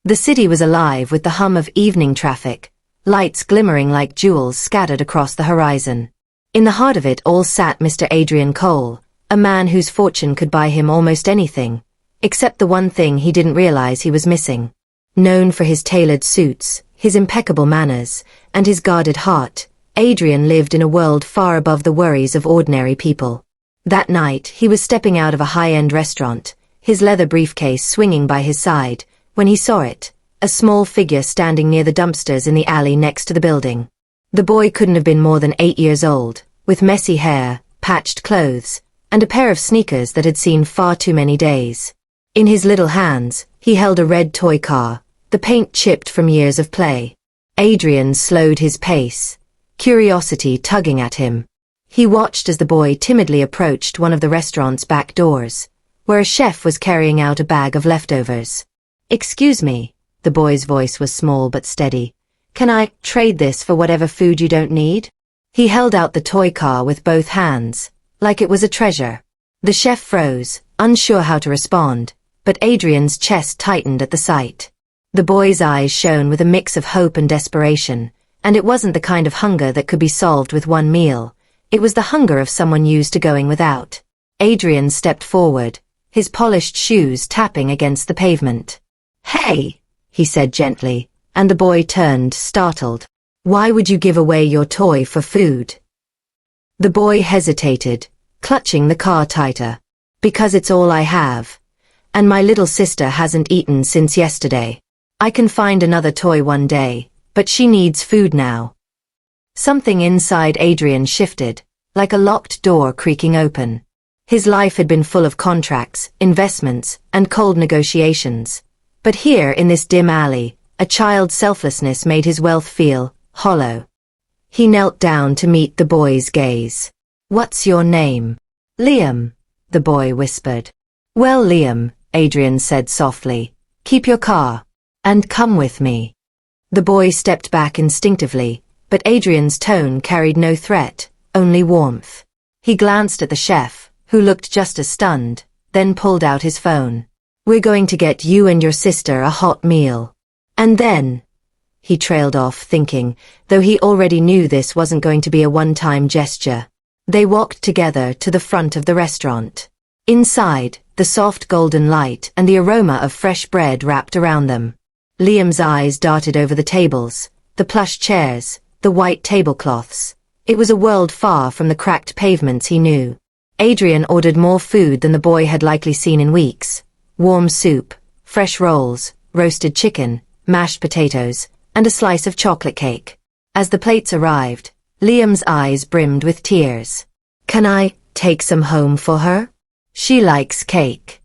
The city was alive with the hum of evening traffic, lights glimmering like jewels scattered across the horizon. In the heart of it all sat Mr. Adrian Cole, a man whose fortune could buy him almost anything, except the one thing he didn't realize he was missing. Known for his tailored suits, his impeccable manners, and his guarded heart, Adrian lived in a world far above the worries of ordinary people. That night, he was stepping out of a high-end restaurant, his leather briefcase swinging by his side, when he saw it, a small figure standing near the dumpsters in the alley next to the building. The boy couldn't have been more than 8 years old, with messy hair, patched clothes, and a pair of sneakers that had seen far too many days. In his little hands, he held a red toy car, the paint chipped from years of play. Adrian slowed his pace, curiosity tugging at him. He watched as the boy timidly approached one of the restaurant's back doors, where a chef was carrying out a bag of leftovers. "Excuse me," the boy's voice was small but steady. "Can I trade this for whatever food you don't need?" He held out the toy car with both hands, like it was a treasure. The chef froze, unsure how to respond, but Adrian's chest tightened at the sight. The boy's eyes shone with a mix of hope and desperation, and it wasn't the kind of hunger that could be solved with one meal. It was the hunger of someone used to going without. Adrian stepped forward, his polished shoes tapping against the pavement. "Hey," he said gently, and the boy turned, startled. "Why would you give away your toy for food?" The boy hesitated, clutching the car tighter. "Because it's all I have. And my little sister hasn't eaten since yesterday. I can find another toy one day, but she needs food now." Something inside Adrian shifted, like a locked door creaking open. His life had been full of contracts, investments, and cold negotiations. But here, in this dim alley, a child's selflessness made his wealth feel hollow. He knelt down to meet the boy's gaze. "What's your name?" "Liam," the boy whispered. "Well, Liam," Adrian said softly, "keep your car, and come with me." The boy stepped back instinctively, but Adrian's tone carried no threat, only warmth. He glanced at the chef, who looked just as stunned, then pulled out his phone. "We're going to get you and your sister a hot meal. And then," he trailed off thinking, though he already knew this wasn't going to be a one-time gesture. They walked together to the front of the restaurant. Inside, the soft golden light and the aroma of fresh bread wrapped around them. Liam's eyes darted over the tables, the plush chairs, the white tablecloths. It was a world far from the cracked pavements he knew. Adrian ordered more food than the boy had likely seen in weeks. Warm soup, fresh rolls, roasted chicken, mashed potatoes, and a slice of chocolate cake. As the plates arrived, Liam's eyes brimmed with tears. "Can I take some home for her? She likes cake."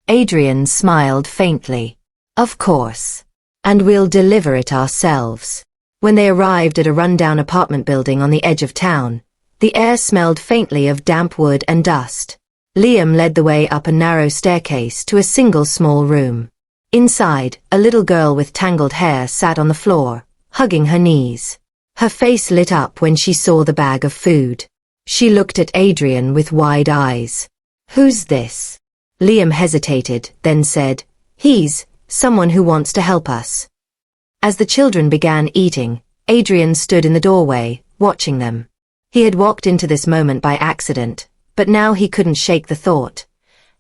Adrian smiled faintly. "Of course. And we'll deliver it ourselves." When they arrived at a rundown apartment building on the edge of town, the air smelled faintly of damp wood and dust. Liam led the way up a narrow staircase to a single small room. Inside, a little girl with tangled hair sat on the floor, hugging her knees. Her face lit up when she saw the bag of food. She looked at Adrian with wide eyes. "Who's this?" Liam hesitated, then said, "He's someone who wants to help us." As the children began eating, Adrian stood in the doorway, watching them. He had walked into this moment by accident, but now he couldn't shake the thought.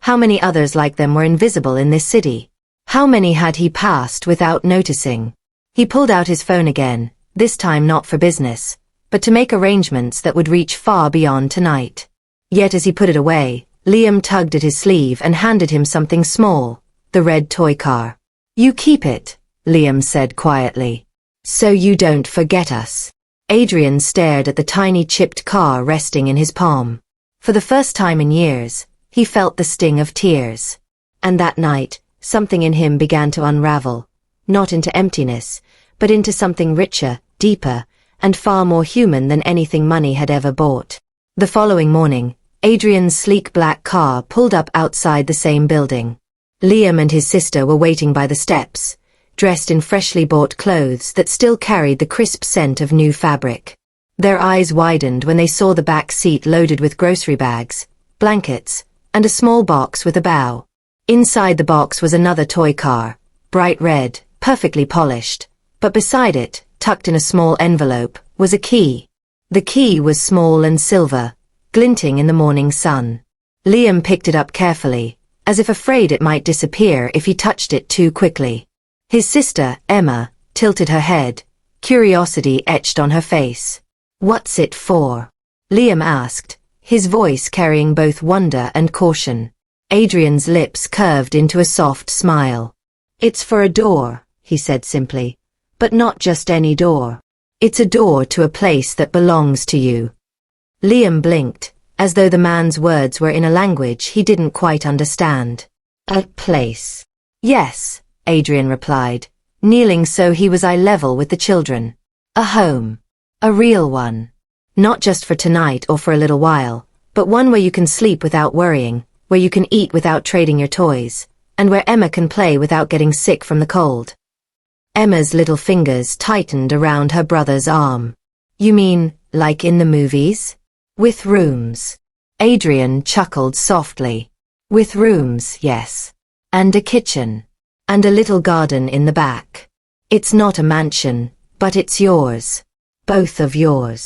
How many others like them were invisible in this city? How many had he passed without noticing? He pulled out his phone again, this time not for business, but to make arrangements that would reach far beyond tonight. Yet as he put it away, Liam tugged at his sleeve and handed him something small, the red toy car. "You keep it," Liam said quietly, "so you don't forget us." Adrian stared at the tiny chipped car resting in his palm. For the first time in years, he felt the sting of tears. And that night, something in him began to unravel, not into emptiness, but into something richer, deeper, and far more human than anything money had ever bought. The following morning, Adrian's sleek black car pulled up outside the same building. Liam and his sister were waiting by the steps, dressed in freshly bought clothes that still carried the crisp scent of new fabric. Their eyes widened when they saw the back seat loaded with grocery bags, blankets, and a small box with a bow. Inside the box was another toy car, bright red, perfectly polished, but beside it, tucked in a small envelope, was a key. The key was small and silver, glinting in the morning sun. Liam picked it up carefully, as if afraid it might disappear if he touched it too quickly. His sister, Emma, tilted her head, curiosity etched on her face. "What's it for?" Liam asked, his voice carrying both wonder and caution. Adrian's lips curved into a soft smile. "It's for a door," he said simply. "But not just any door. It's a door to a place that belongs to you." Liam blinked, as though the man's words were in a language he didn't quite understand. "A place?" "Yes," Adrian replied, kneeling so he was eye level with the children. "A home. A real one. Not just for tonight or for a little while, but one where you can sleep without worrying, where you can eat without trading your toys, and where Emma can play without getting sick from the cold." Emma's little fingers tightened around her brother's arm. "You mean, like in the movies? With rooms?" Adrian chuckled softly. "With rooms, yes. And a kitchen. And a little garden in the back. It's not a mansion, but it's yours. Both of yours."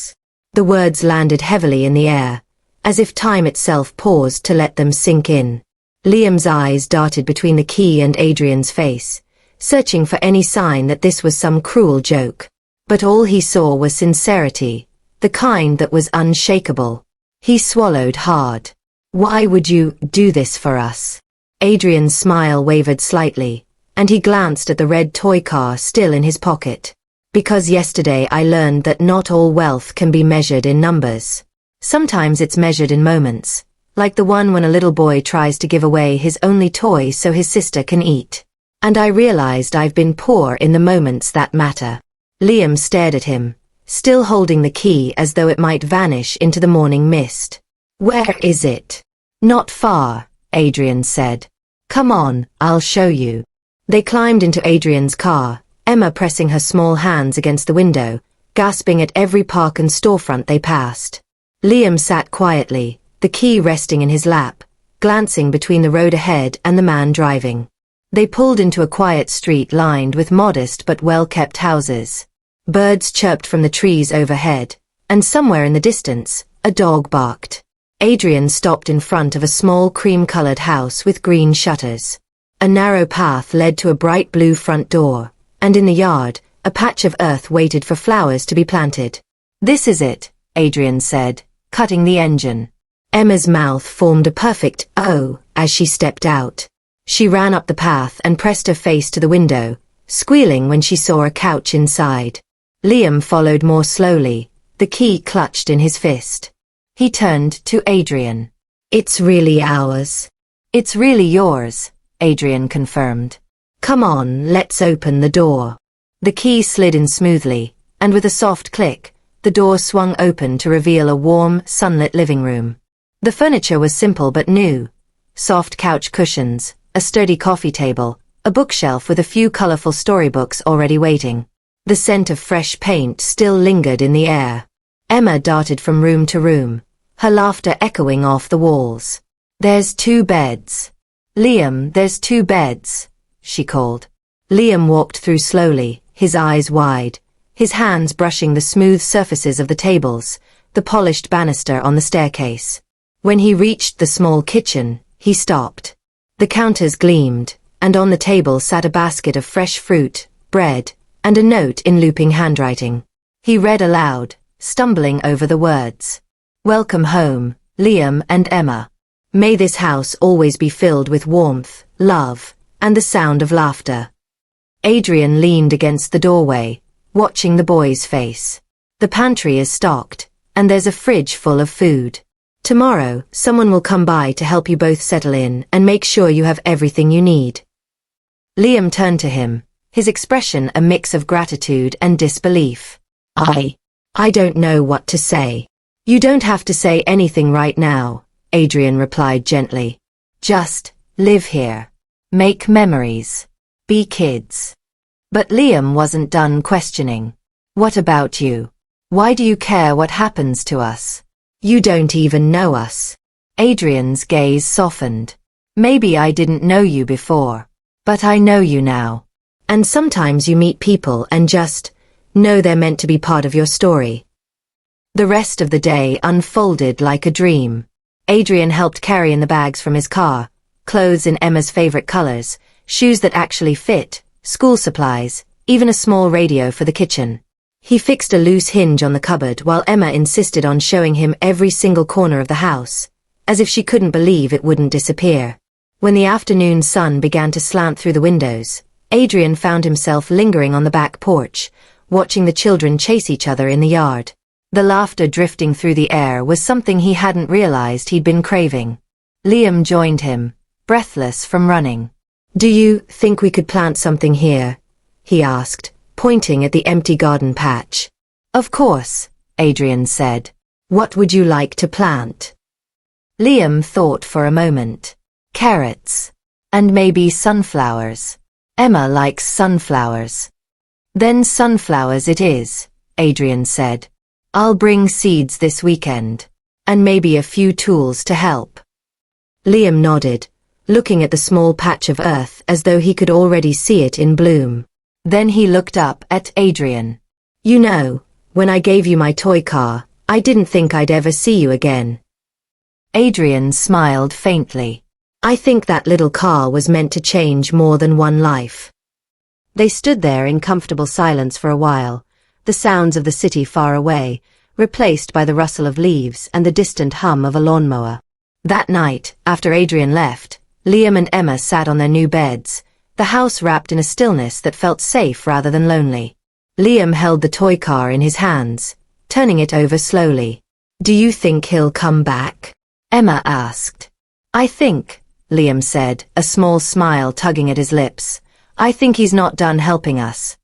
The words landed heavily in the air, as if time itself paused to let them sink in. Liam's eyes darted between the key and Adrian's face, searching for any sign that this was some cruel joke. But all he saw was sincerity, the kind that was unshakable. He swallowed hard. "Why would you do this for us?" Adrian's smile wavered slightly, and he glanced at the red toy car still in his pocket. "Because yesterday I learned that not all wealth can be measured in numbers. Sometimes it's measured in moments, like the one when a little boy tries to give away his only toy so his sister can eat. And I realized I've been poor in the moments that matter." Liam stared at him, still holding the key as though it might vanish into the morning mist. "Where is it?" "Not far," Adrian said. "Come on, I'll show you." They climbed into Adrian's car, Emma pressing her small hands against the window, gasping at every park and storefront they passed. Liam sat quietly, the key resting in his lap, glancing between the road ahead and the man driving. They pulled into a quiet street lined with modest but well-kept houses. Birds chirped from the trees overhead, and somewhere in the distance, a dog barked. Adrian stopped in front of a small cream-colored house with green shutters. A narrow path led to a bright blue front door, and in the yard, a patch of earth waited for flowers to be planted. "This is it," Adrian said, cutting the engine. Emma's mouth formed a perfect O as she stepped out. She ran up the path and pressed her face to the window, squealing when she saw a couch inside. Liam followed more slowly, the key clutched in his fist. He turned to Adrian. "It's really ours." "It's really yours," Adrian confirmed. "Come on, let's open the door." The key slid in smoothly, and with a soft click, the door swung open to reveal a warm, sunlit living room. The furniture was simple but new. Soft couch cushions, a sturdy coffee table, a bookshelf with a few colorful storybooks already waiting. The scent of fresh paint still lingered in the air. Emma darted from room to room, her laughter echoing off the walls. "There's 2 beds. Liam, there's 2 beds," she called. Liam walked through slowly, his eyes wide, his hands brushing the smooth surfaces of the tables, the polished banister on the staircase. When he reached the small kitchen, he stopped. The counters gleamed, and on the table sat a basket of fresh fruit, bread, and a note in looping handwriting. He read aloud, stumbling over the words. "Welcome home, Liam and Emma. May this house always be filled with warmth, love, and the sound of laughter." Adrian leaned against the doorway, watching the boy's face. "The pantry is stocked, and there's a fridge full of food. Tomorrow, someone will come by to help you both settle in and make sure you have everything you need." Liam turned to him, his expression a mix of gratitude and disbelief. I don't know what to say." "You don't have to say anything right now," Adrian replied gently. "Just live here. Make memories. Be kids." But Liam wasn't done questioning. "What about you? Why do you care what happens to us? You don't even know us." Adrian's gaze softened. "Maybe I didn't know you before, but I know you now. And sometimes you meet people and just know they're meant to be part of your story. The rest of the day unfolded like a dream. Adrian helped carry in the bags from his car, clothes in Emma's favorite colors, shoes that actually fit, school supplies, even a small radio for the kitchen. He fixed a loose hinge on the cupboard while Emma insisted on showing him every single corner of the house, as if she couldn't believe it wouldn't disappear. When the afternoon sun began to slant through the windows, Adrian found himself lingering on the back porch, watching the children chase each other in the yard. The laughter drifting through the air was something he hadn't realized he'd been craving. Liam joined him, breathless from running. "Do you think we could plant something here?" he asked, pointing at the empty garden patch. "Of course," Adrian said. "What would you like to plant?" Liam thought for a moment. "Carrots. And maybe sunflowers. Emma likes sunflowers." "Then sunflowers it is," Adrian said. "I'll bring seeds this weekend. And maybe a few tools to help." Liam nodded, looking at the small patch of earth as though he could already see it in bloom. Then he looked up at Adrian. "You know, when I gave you my toy car, I didn't think I'd ever see you again." Adrian smiled faintly. "I think that little car was meant to change more than one life." They stood there in comfortable silence for a while, the sounds of the city far away, replaced by the rustle of leaves and the distant hum of a lawnmower. That night, after Adrian left, Liam and Emma sat on their new beds, the house wrapped in a stillness that felt safe rather than lonely. Liam held the toy car in his hands, turning it over slowly. "Do you think he'll come back?" Emma asked. "I think," Liam said, a small smile tugging at his lips, "I think he's not done helping us."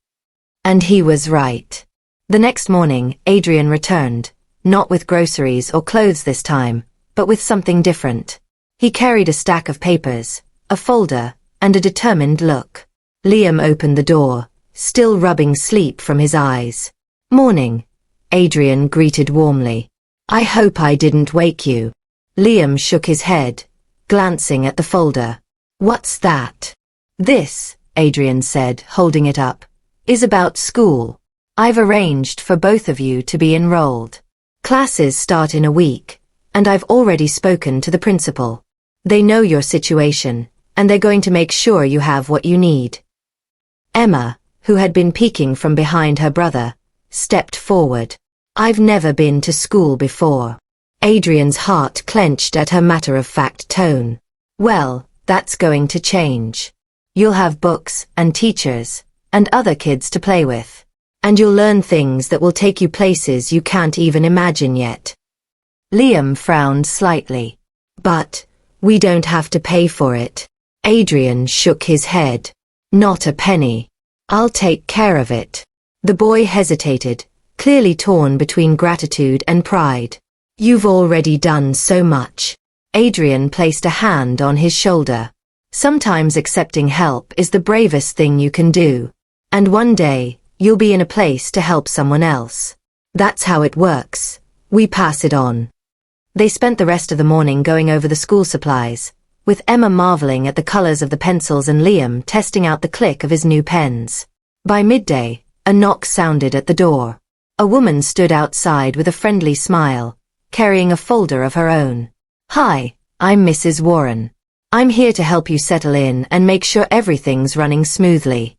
And he was right. The next morning, Adrian returned, not with groceries or clothes this time, but with something different. He carried a stack of papers, a folder, and a determined look. Liam opened the door, still rubbing sleep from his eyes. "Morning," Adrian greeted warmly. "I hope I didn't wake you." Liam shook his head, glancing at the folder. "What's that?" "This," Adrian said, holding it up, "is about school. I've arranged for both of you to be enrolled. Classes start in a week, and I've already spoken to the principal. They know your situation, and they're going to make sure you have what you need." Emma, who had been peeking from behind her brother, stepped forward. "I've never been to school before." Adrian's heart clenched at her matter-of-fact tone. "Well, that's going to change. You'll have books and teachers and other kids to play with. And you'll learn things that will take you places you can't even imagine yet." Liam frowned slightly. "But we don't have to pay for it." Adrian shook his head. "Not a penny. I'll take care of it." The boy hesitated, clearly torn between gratitude and pride. "You've already done so much." Adrian placed a hand on his shoulder. "Sometimes accepting help is the bravest thing you can do. And one day, you'll be in a place to help someone else. That's how it works. We pass it on." They spent the rest of the morning going over the school supplies, with Emma marveling at the colors of the pencils and Liam testing out the click of his new pens. By midday, a knock sounded at the door. A woman stood outside with a friendly smile, carrying a folder of her own. "Hi, I'm Mrs. Warren. I'm here to help you settle in and make sure everything's running smoothly."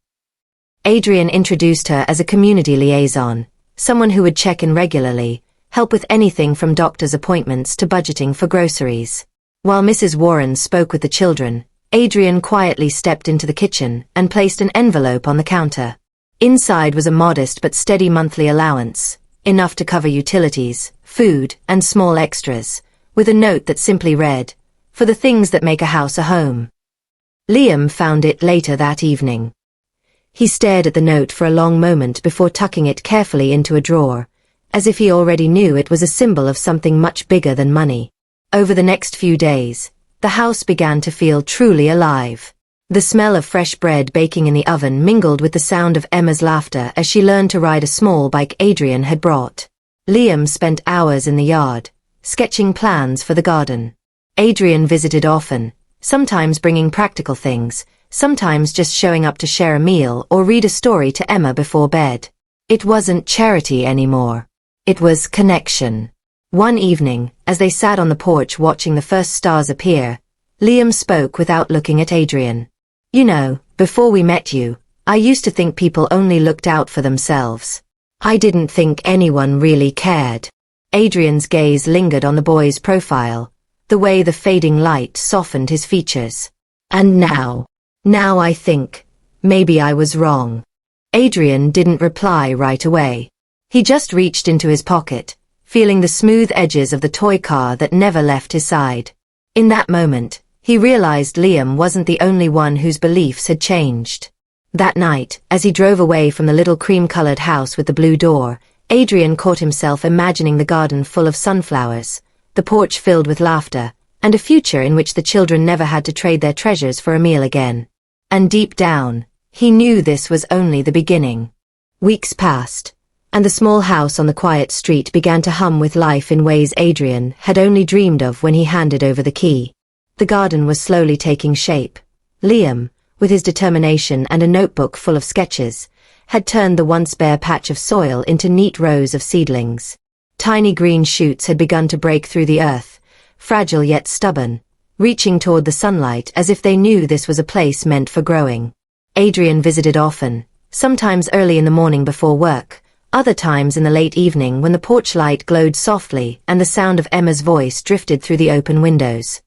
Adrian introduced her as a community liaison, someone who would check in regularly, help with anything from doctor's appointments to budgeting for groceries. While Mrs. Warren spoke with the children, Adrian quietly stepped into the kitchen and placed an envelope on the counter. Inside was a modest but steady monthly allowance, enough to cover utilities, food, and small extras, with a note that simply read, "For the things that make a house a home." Liam found it later that evening. He stared at the note for a long moment before tucking it carefully into a drawer, as if he already knew it was a symbol of something much bigger than money. Over the next few days, the house began to feel truly alive. The smell of fresh bread baking in the oven mingled with the sound of Emma's laughter as she learned to ride a small bike Adrian had brought. Liam spent hours in the yard, sketching plans for the garden. Adrian visited often, sometimes bringing practical things, sometimes just showing up to share a meal or read a story to Emma before bed. It wasn't charity anymore. It was connection. One evening, as they sat on the porch watching the first stars appear, Liam spoke without looking at Adrian. You know, before we met you, I used to think people only looked out for themselves. I didn't think anyone really cared. Adrian's gaze lingered on the boy's profile, the way the fading light softened his features. And now I think, maybe I was wrong. Adrian didn't reply right away. He just reached into his pocket, feeling the smooth edges of the toy car that never left his side. In that moment, he realized Liam wasn't the only one whose beliefs had changed. That night, as he drove away from the little cream-colored house with the blue door, Adrian caught himself imagining the garden full of sunflowers, the porch filled with laughter, and a future in which the children never had to trade their treasures for a meal again. And deep down, he knew this was only the beginning. Weeks passed, and the small house on the quiet street began to hum with life in ways Adrian had only dreamed of when he handed over the key. The garden was slowly taking shape. Liam, with his determination and a notebook full of sketches, had turned the once bare patch of soil into neat rows of seedlings. Tiny green shoots had begun to break through the earth, fragile yet stubborn, reaching toward the sunlight as if they knew this was a place meant for growing. Adrian visited often, sometimes early in the morning before work, other times in the late evening when the porch light glowed softly and the sound of Emma's voice drifted through the open windows.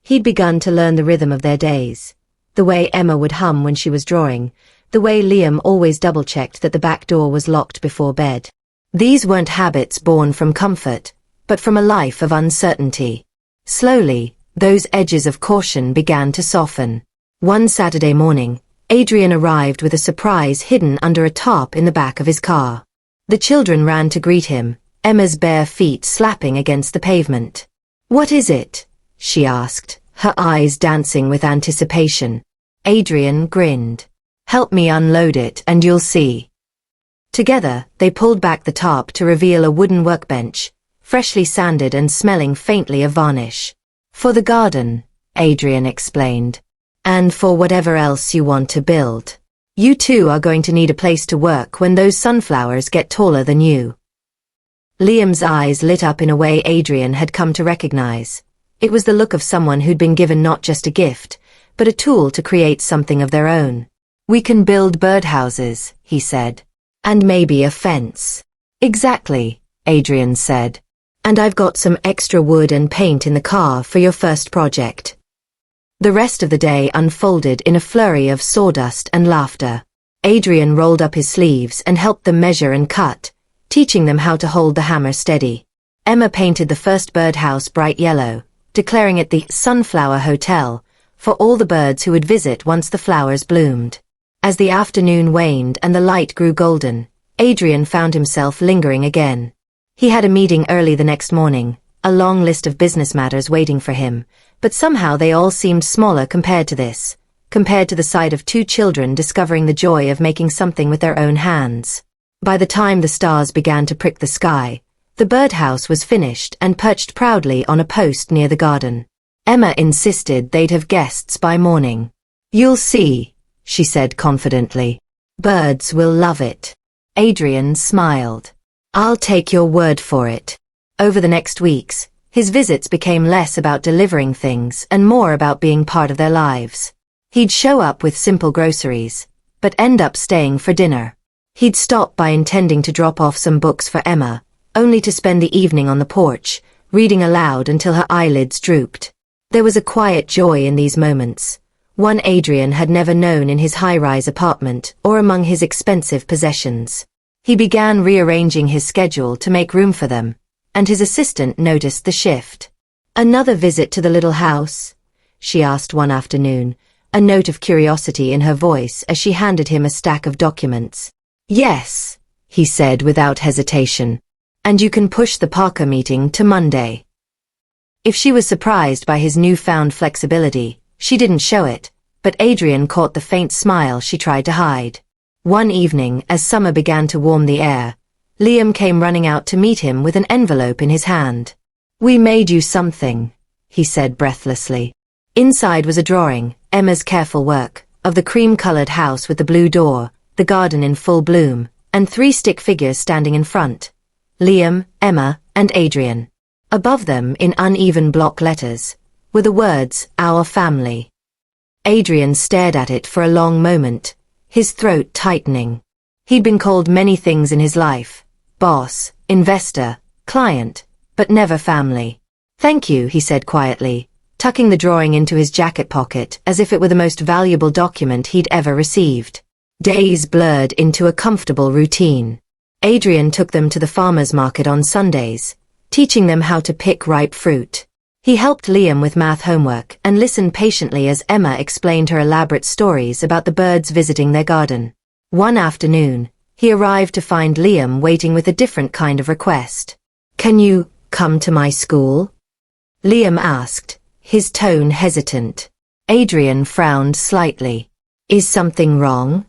He'd begun to learn the rhythm of their days. The way Emma would hum when she was drawing, the way Liam always double-checked that the back door was locked before bed. These weren't habits born from comfort, but from a life of uncertainty. Slowly, those edges of caution began to soften. One Saturday morning, Adrian arrived with a surprise hidden under a tarp in the back of his car. The children ran to greet him, Emma's bare feet slapping against the pavement. "What is it?" she asked, her eyes dancing with anticipation. Adrian grinned. "Help me unload it and you'll see." Together, they pulled back the tarp to reveal a wooden workbench, freshly sanded and smelling faintly of varnish. "For the garden," Adrian explained. "And for whatever else you want to build. You two are going to need a place to work when those sunflowers get taller than you." Liam's eyes lit up in a way Adrian had come to recognize. It was the look of someone who'd been given not just a gift, but a tool to create something of their own. "We can build birdhouses," he said. "And maybe a fence." "Exactly," Adrian said. "And I've got some extra wood and paint in the car for your first project." The rest of the day unfolded in a flurry of sawdust and laughter. Adrian rolled up his sleeves and helped them measure and cut, teaching them how to hold the hammer steady. Emma painted the first birdhouse bright yellow, declaring it the Sunflower Hotel, for all the birds who would visit once the flowers bloomed. As the afternoon waned and the light grew golden, Adrian found himself lingering again. He had a meeting early the next morning, a long list of business matters waiting for him, but somehow they all seemed smaller compared to this, compared to the sight of two children discovering the joy of making something with their own hands. By the time the stars began to prick the sky, the birdhouse was finished and perched proudly on a post near the garden. Emma insisted they'd have guests by morning. "You'll see," she said confidently. "Birds will love it." Adrian smiled. "I'll take your word for it." Over the next weeks, his visits became less about delivering things and more about being part of their lives. He'd show up with simple groceries, but end up staying for dinner. He'd stop by intending to drop off some books for Emma, only to spend the evening on the porch, reading aloud until her eyelids drooped. There was a quiet joy in these moments, one Adrian had never known in his high-rise apartment or among his expensive possessions. He began rearranging his schedule to make room for them, and his assistant noticed the shift. "Another visit to the little house?" she asked one afternoon, a note of curiosity in her voice as she handed him a stack of documents. "Yes," he said without hesitation. "And you can push the Parker meeting to Monday." If she was surprised by his newfound flexibility, she didn't show it, but Adrian caught the faint smile she tried to hide. One evening, as summer began to warm the air, Liam came running out to meet him with an envelope in his hand. "We made you something," he said breathlessly. Inside was a drawing, Emma's careful work, of the cream-colored house with the blue door, the garden in full bloom, and 3 stick figures standing in front. Liam, Emma, and Adrian. Above them, in uneven block letters, were the words, "Our family." Adrian stared at it for a long moment, his throat tightening. He'd been called many things in his life: boss, investor, client, but never family. "Thank you," he said quietly, tucking the drawing into his jacket pocket as if it were the most valuable document he'd ever received. Days blurred into a comfortable routine. Adrian took them to the farmer's market on Sundays, teaching them how to pick ripe fruit. He helped Liam with math homework and listened patiently as Emma explained her elaborate stories about the birds visiting their garden. One afternoon, he arrived to find Liam waiting with a different kind of request. "Can you come to my school?" Liam asked, his tone hesitant. Adrian frowned slightly. "Is something wrong?"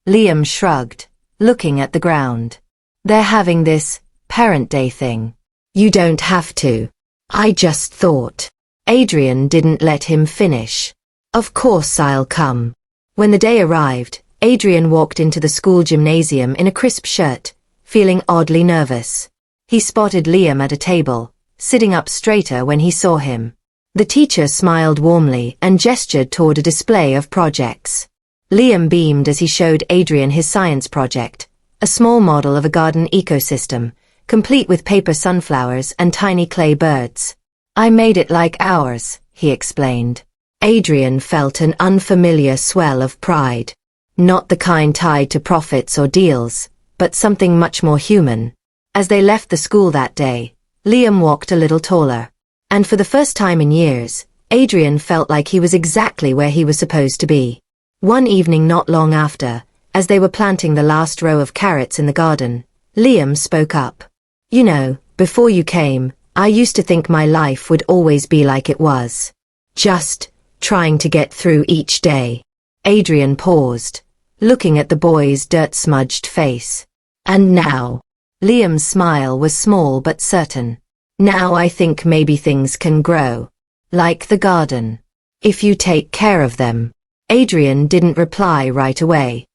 Liam shrugged, looking at the ground. "They're having this parent day thing. You don't have to. I just thought." Adrian didn't let him finish. "Of course I'll come." When the day arrived, Adrian walked into the school gymnasium in a crisp shirt, feeling oddly nervous. He spotted Liam at a table, sitting up straighter when he saw him. The teacher smiled warmly and gestured toward a display of projects. Liam beamed as he showed Adrian his science project, a small model of a garden ecosystem, complete with paper sunflowers and tiny clay birds. "I made it like ours," he explained. Adrian felt an unfamiliar swell of pride. Not the kind tied to profits or deals, but something much more human. As they left the school that day, Liam walked a little taller. And for the first time in years, Adrian felt like he was exactly where he was supposed to be. One evening not long after, as they were planting the last row of carrots in the garden, Liam spoke up. "You know, before you came, I used to think my life would always be like it was. Just trying to get through each day." Adrian paused, looking at the boy's dirt-smudged face. "And now?" Liam's smile was small but certain. "Now I think maybe things can grow. Like the garden. If you take care of them." Adrian didn't reply right away.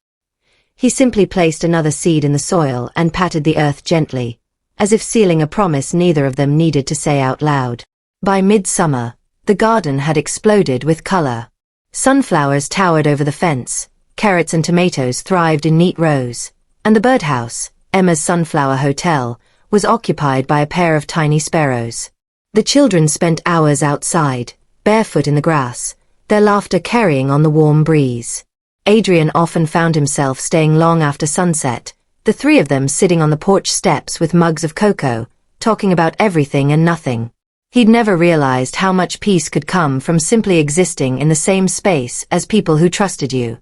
He simply placed another seed in the soil and patted the earth gently, as if sealing a promise neither of them needed to say out loud. By midsummer, the garden had exploded with color. Sunflowers towered over the fence, carrots and tomatoes thrived in neat rows, and the birdhouse, Emma's sunflower hotel, was occupied by a pair of tiny sparrows. The children spent hours outside, barefoot in the grass, their laughter carrying on the warm breeze. Adrian often found himself staying long after sunset, the 3 of them sitting on the porch steps with mugs of cocoa, talking about everything and nothing. He'd never realized how much peace could come from simply existing in the same space as people who trusted you.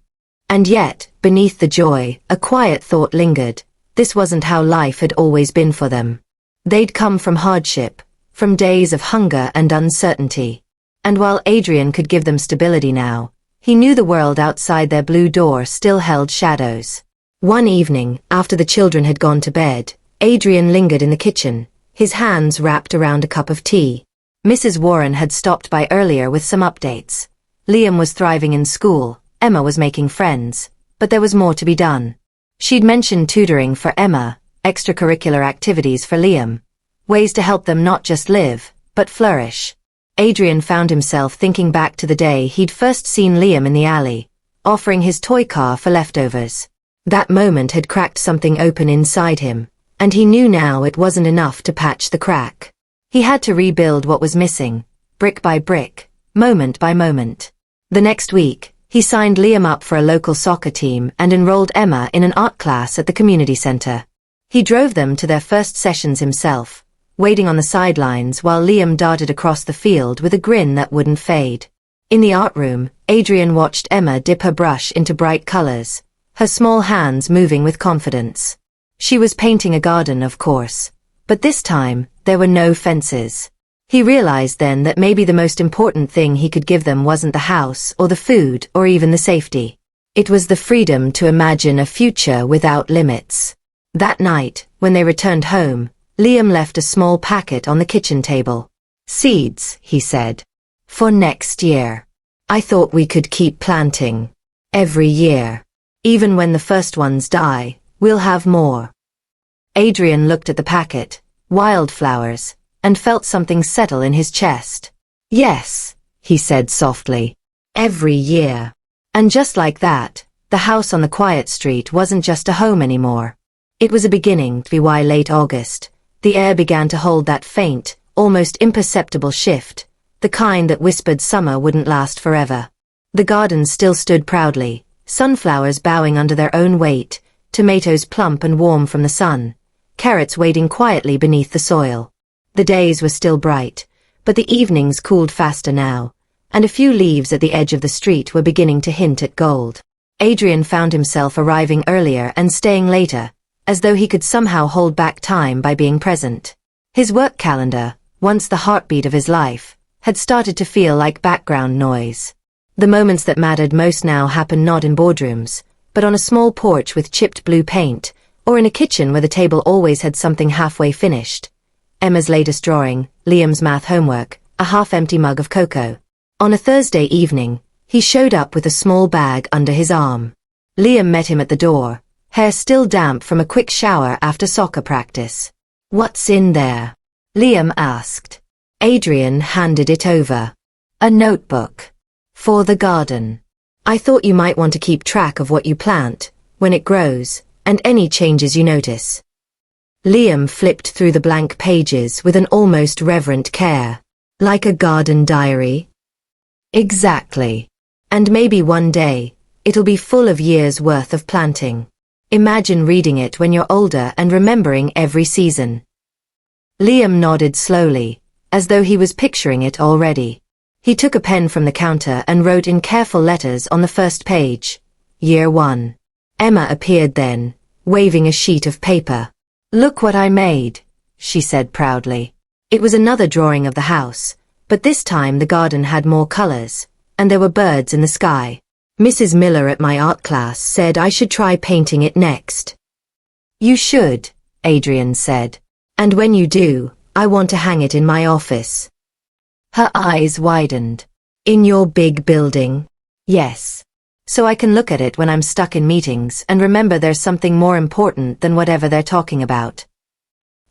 And yet, beneath the joy, a quiet thought lingered. This wasn't how life had always been for them. They'd come from hardship, from days of hunger and uncertainty. And while Adrian could give them stability now, he knew the world outside their blue door still held shadows. One evening, after the children had gone to bed, Adrian lingered in the kitchen, his hands wrapped around a cup of tea. Mrs. Warren had stopped by earlier with some updates. Liam was thriving in school, Emma was making friends, but there was more to be done. She'd mentioned tutoring for Emma, extracurricular activities for Liam, ways to help them not just live, but flourish. Adrian found himself thinking back to the day he'd first seen Liam in the alley, offering his toy car for leftovers. That moment had cracked something open inside him, and he knew now it wasn't enough to patch the crack. He had to rebuild what was missing, brick by brick, moment by moment. The next week, he signed Liam up for a local soccer team and enrolled Emma in an art class at the community center. He drove them to their first sessions himself, waiting on the sidelines while Liam darted across the field with a grin that wouldn't fade. In the art room, Adrian watched Emma dip her brush into bright colors, her small hands moving with confidence. She was painting a garden, of course, but this time, there were no fences. He realized then that maybe the most important thing he could give them wasn't the house or the food or even the safety. It was the freedom to imagine a future without limits. That night, when they returned home, Liam left a small packet on the kitchen table. "Seeds," he said. "For next year. I thought we could keep planting." Every year. Even when the first ones die, we'll have more. Adrian looked at the packet, wildflowers, and felt something settle in his chest. Yes, he said softly. Every year. And just like that, the house on the quiet street wasn't just a home anymore. It was a beginning. By late August, the air began to hold that faint, almost imperceptible shift, the kind that whispered summer wouldn't last forever. The gardens still stood proudly, sunflowers bowing under their own weight, tomatoes plump and warm from the sun, carrots waiting quietly beneath the soil. The days were still bright, but the evenings cooled faster now, and a few leaves at the edge of the street were beginning to hint at gold. Adrian found himself arriving earlier and staying later, as though he could somehow hold back time by being present. His work calendar, once the heartbeat of his life, had started to feel like background noise. The moments that mattered most now happened not in boardrooms, but on a small porch with chipped blue paint, or in a kitchen where the table always had something halfway finished. Emma's latest drawing, Liam's math homework, a half-empty mug of cocoa. On a Thursday evening, he showed up with a small bag under his arm. Liam met him at the door, hair still damp from a quick shower after soccer practice. "What's in there?" Liam asked. Adrian handed it over. "A notebook. For the garden. I thought you might want to keep track of what you plant, when it grows, and any changes you notice." Liam flipped through the blank pages with an almost reverent care. "Like a garden diary?" "Exactly. And maybe one day, it'll be full of years' worth of planting. Imagine reading it when you're older and remembering every season." Liam nodded slowly, as though he was picturing it already. He took a pen from the counter and wrote in careful letters on the first page, Year 1. Emma appeared then, waving a sheet of paper. "Look what I made," she said proudly. It was another drawing of the house, but this time the garden had more colors, and there were birds in the sky. "Mrs. Miller at my art class said I should try painting it next." "You should," Adrian said. "And when you do, I want to hang it in my office." Her eyes widened. "In your big building?" "Yes. So I can look at it when I'm stuck in meetings and remember there's something more important than whatever they're talking about."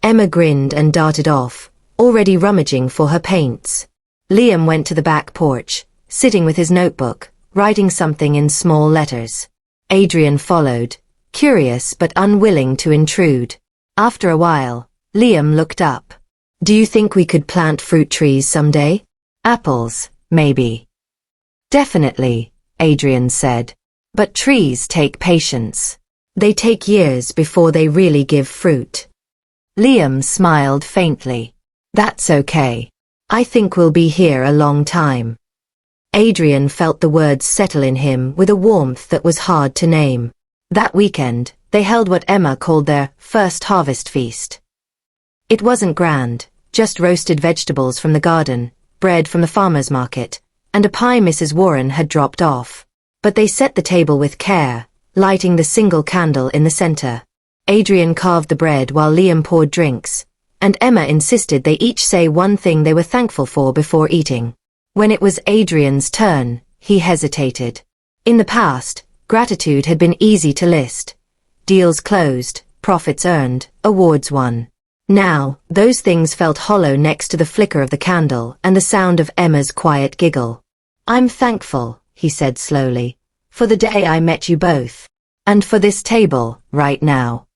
Emma grinned and darted off, already rummaging for her paints. Liam went to the back porch, sitting with his notebook, writing something in small letters. Adrian followed, curious but unwilling to intrude. After a while, Liam looked up. "Do you think we could plant fruit trees someday? Apples, maybe." "Definitely," Adrian said. "But trees take patience. They take years before they really give fruit." Liam smiled faintly. "That's okay. I think we'll be here a long time." Adrian felt the words settle in him with a warmth that was hard to name. That weekend, they held what Emma called their first harvest feast. It wasn't grand, just roasted vegetables from the garden, bread from the farmer's market, and a pie Mrs. Warren had dropped off. But they set the table with care, lighting the single candle in the center. Adrian carved the bread while Liam poured drinks, and Emma insisted they each say one thing they were thankful for before eating. When it was Adrian's turn, he hesitated. In the past, gratitude had been easy to list. Deals closed, profits earned, awards won. Now, those things felt hollow next to the flicker of the candle and the sound of Emma's quiet giggle. "I'm thankful," he said slowly, "for the day I met you both. And for this table, right now."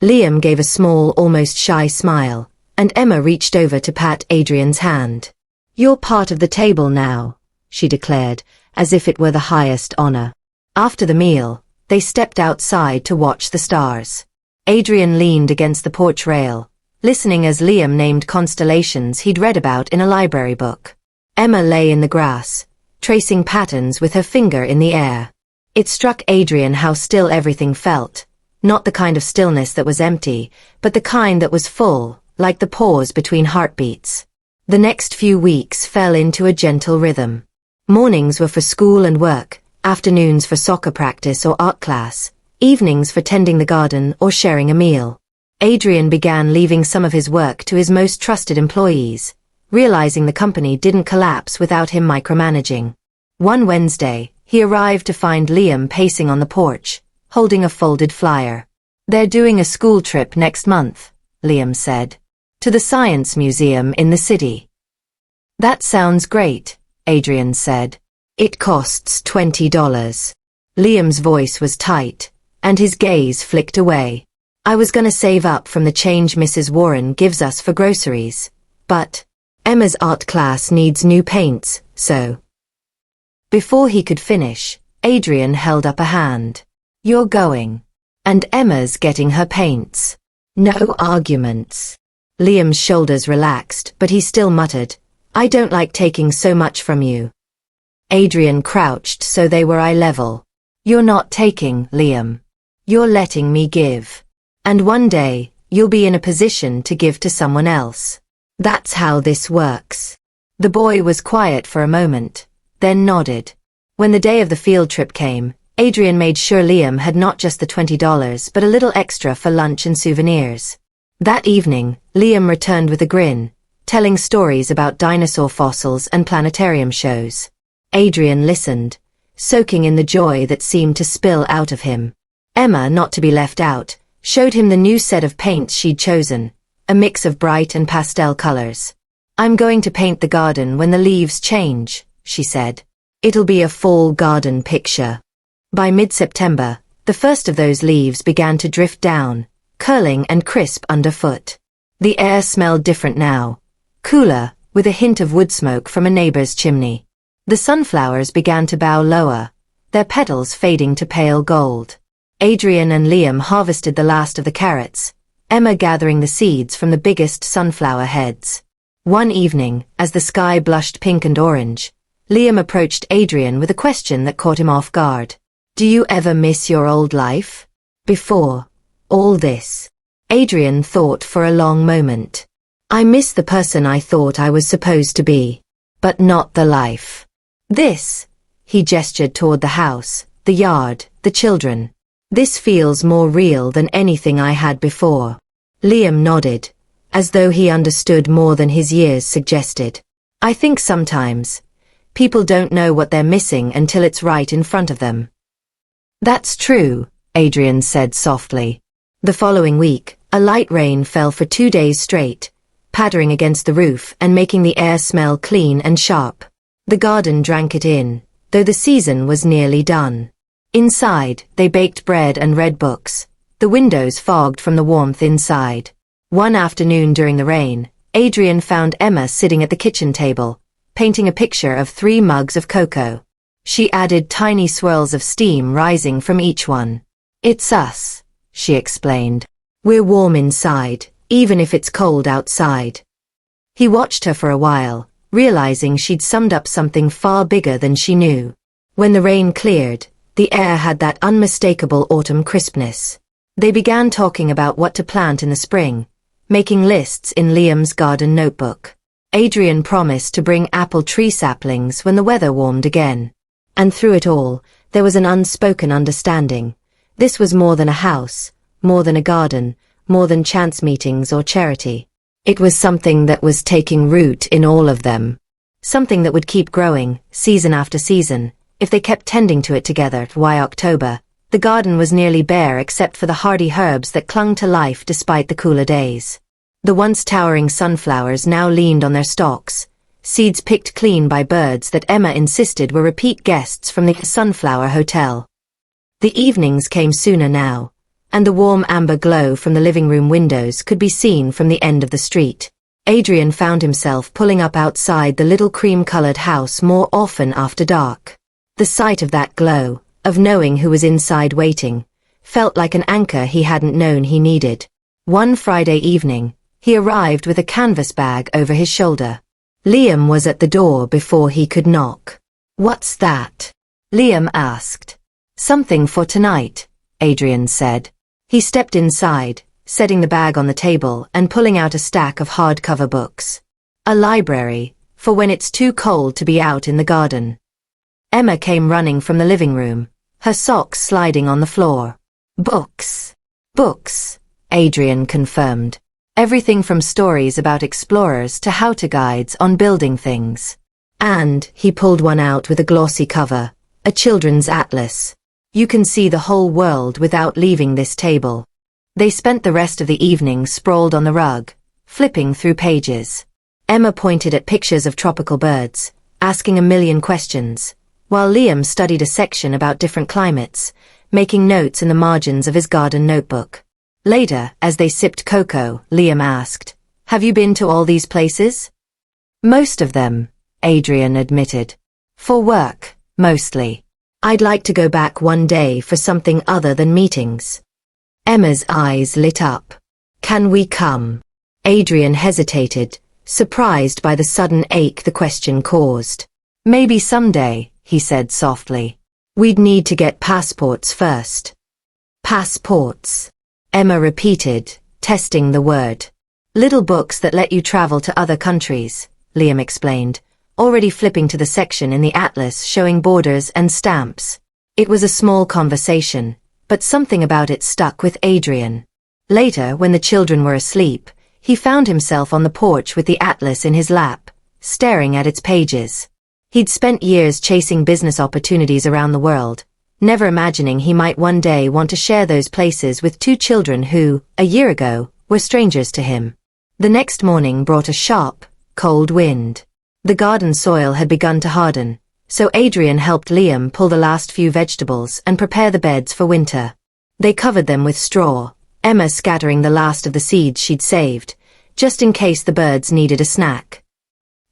Liam gave a small, almost shy smile, and Emma reached over to pat Adrian's hand. "You're part of the table now," she declared, as if it were the highest honor. After the meal, they stepped outside to watch the stars. Adrian leaned against the porch rail, listening as Liam named constellations he'd read about in a library book. Emma lay in the grass, tracing patterns with her finger in the air. It struck Adrian how still everything felt, not the kind of stillness that was empty, but the kind that was full, like the pause between heartbeats. The next few weeks fell into a gentle rhythm. Mornings were for school and work, afternoons for soccer practice or art class, evenings for tending the garden or sharing a meal. Adrian began leaving some of his work to his most trusted employees, realizing the company didn't collapse without him micromanaging. One Wednesday, He arrived to find Liam pacing on the porch, holding a folded flyer. "They're doing a school trip next month," Liam said. "To the Science Museum in the city." "That sounds great," Adrian said. "It costs $20. Liam's voice was tight, and his gaze flicked away. "I was gonna save up from the change Mrs. Warren gives us for groceries, but Emma's art class needs new paints, so..." Before he could finish, Adrian held up a hand. "You're going. And Emma's getting her paints. No arguments." Liam's shoulders relaxed, but he still muttered, "I don't like taking so much from you." Adrian crouched so they were eye level. "You're not taking, Liam. You're letting me give. And one day, you'll be in a position to give to someone else. That's how this works." The boy was quiet for a moment, then nodded. When the day of the field trip came, Adrian made sure Liam had not just the $20 but a little extra for lunch and souvenirs. That evening, Liam returned with a grin, telling stories about dinosaur fossils and planetarium shows. Adrian listened, soaking in the joy that seemed to spill out of him. Emma, not to be left out, showed him the new set of paints she'd chosen, a mix of bright and pastel colors. "I'm going to paint the garden when the leaves change," she said. "It'll be a fall garden picture." By mid-September, the first of those leaves began to drift down, curling and crisp underfoot. The air smelled different now, cooler, with a hint of wood smoke from a neighbor's chimney. The sunflowers began to bow lower, their petals fading to pale gold. Adrian and Liam harvested the last of the carrots, Emma gathering the seeds from the biggest sunflower heads. One evening, as the sky blushed pink and orange, Liam approached Adrian with a question that caught him off guard. "Do you ever miss your old life? Before all this?" Adrian thought for a long moment. "I miss the person I thought I was supposed to be, but not the life. This," he gestured toward the house, the yard, the children. "This feels more real than anything I had before." Liam nodded, as though he understood more than his years suggested. "I think sometimes people don't know what they're missing until it's right in front of them." "That's true," Adrian said softly. The following week, a light rain fell for 2 days straight, pattering against the roof and making the air smell clean and sharp. The garden drank it in, though the season was nearly done. Inside, they baked bread and read books, the windows fogged from the warmth inside. One afternoon during the rain, Adrian found Emma sitting at the kitchen table, painting a picture of 3 mugs of cocoa. She added tiny swirls of steam rising from each one. "It's us," she explained. "We're warm inside, even if it's cold outside." He watched her for a while, realizing she'd summed up something far bigger than she knew. When the rain cleared, the air had that unmistakable autumn crispness. They began talking about what to plant in the spring, making lists in Liam's garden notebook. Adrian promised to bring apple tree saplings when the weather warmed again. And through it all, there was an unspoken understanding. This was more than a house, more than a garden, more than chance meetings or charity. It was something that was taking root in all of them. Something that would keep growing, season after season, if they kept tending to it together. By October, the garden was nearly bare except for the hardy herbs that clung to life despite the cooler days. The once towering sunflowers now leaned on their stalks, seeds picked clean by birds that Emma insisted were repeat guests from the Sunflower Hotel. The evenings came sooner now, and the warm amber glow from the living room windows could be seen from the end of the street. Adrian found himself pulling up outside the little cream-colored house more often after dark. The sight of that glow, of knowing who was inside waiting, felt like an anchor he hadn't known he needed. One Friday evening, he arrived with a canvas bag over his shoulder. Liam was at the door before he could knock. "What's that?" Liam asked. "Something for tonight," Adrian said. He stepped inside, setting the bag on the table and pulling out a stack of hardcover books. "A library, for when it's too cold to be out in the garden." Emma came running from the living room, her socks sliding on the floor. "Books. Books," Adrian confirmed. "Everything from stories about explorers to how-to guides on building things." And he pulled one out with a glossy cover, A children's atlas. You can see the whole world without leaving this table. They spent the rest of the evening sprawled on the rug, flipping through pages. Emma pointed at pictures of tropical birds, asking a million questions, while Liam studied a section about different climates, making notes in the margins of his garden notebook. Later, as they sipped cocoa, Liam asked, "Have you been to all these places?" "Most of them," Adrian admitted. "For work, mostly. I'd like to go back one day for something other than meetings." Emma's eyes lit up. "Can we come?" Adrian hesitated, surprised by the sudden ache the question caused. "Maybe someday," he said softly. "We'd need to get passports first." "Passports," Emma repeated, testing the word. "Little books that let you travel to other countries," Liam explained, already flipping to the section in the atlas showing borders and stamps. It was a small conversation, but something about it stuck with Adrian. Later, when the children were asleep, he found himself on the porch with the atlas in his lap, staring at its pages. He'd spent years chasing business opportunities around the world, never imagining he might one day want to share those places with two children who, a year ago, were strangers to him. The next morning brought a sharp, cold wind. The garden soil had begun to harden, so Adrian helped Liam pull the last few vegetables and prepare the beds for winter. They covered them with straw, Emma scattering the last of the seeds she'd saved, just in case the birds needed a snack.